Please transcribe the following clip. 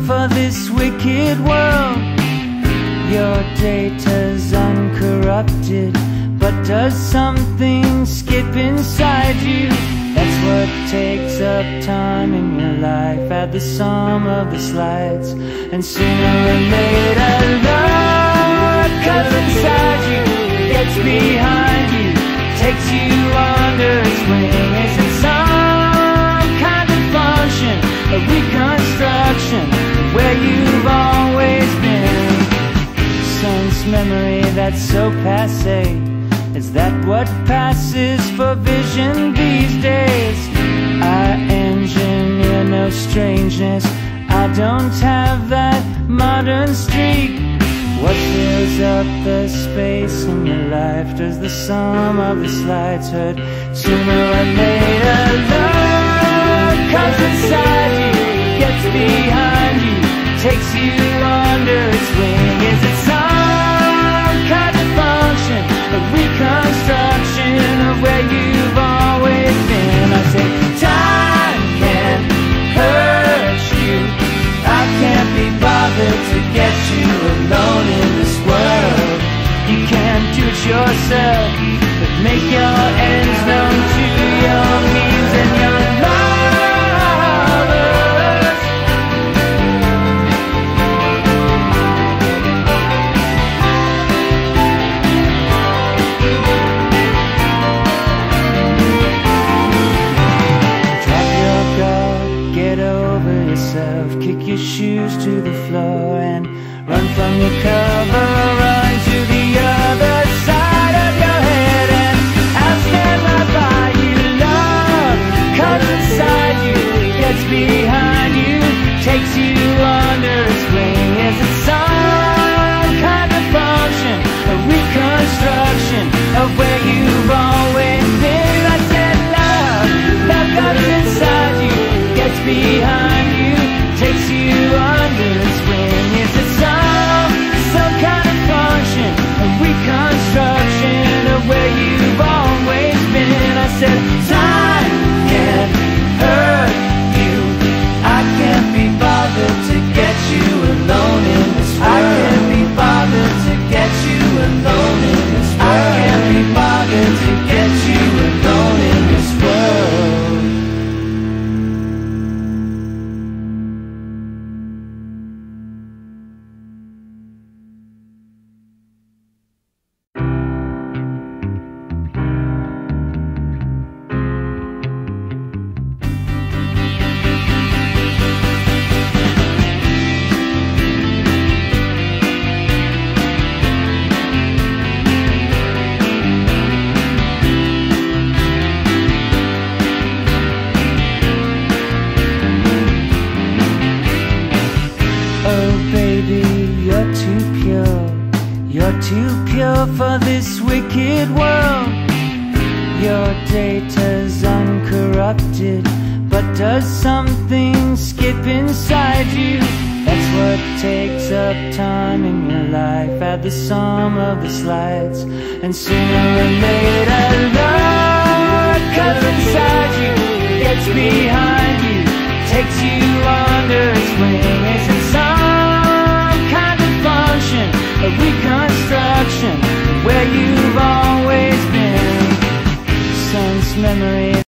for this wicked world. Your data's uncorrupted, but does something skip inside you? That's what takes up time in your life. Add the sum of the slides, and sooner or later love comes inside you, gets behind you, takes you under its wing. Is it some kind of function, a reconstruction of where you've always been? Sense memory that's so passé, is that what passes for vision these days? I engineer no strangeness, I don't have that modern streak. What fills up the space in your life? Does the sum of the slides hurt? Sooner or later love comes inside you, gets behind you, takes you under its wing. Is it some kind of function, a reconstruction of where you've always been? I say time can hurt you, I can't be bothered to get you alone in this world. You can't do it yourself, but make your ends known to your means and your lovers. Drop your guard, get over yourself, kick your shoes to the floor and run from your cover, run to the other side of your head, and I'll stand right by you. Love comes inside you, gets behind you, takes you under its wing. Is it some kind of function, a reconstruction of where you've always been? I said love comes inside you, gets behind you, takes you under its wing. Is it some kind of function, a reconstruction of where you've always been? I said time can hurt you, I can't be bothered to get you alone in this world. I can't be bothered to get you alone in this world. I can't be bothered to get you alone in this world. For this wicked world, your data's uncorrupted, but does something skip inside you? That's what takes up time in your life. Add the sum of the slides, and sooner or later love comes inside you, gets behind you, takes you under its wing. Is it some kind of function, a reconstruction where you've always been? Sense memory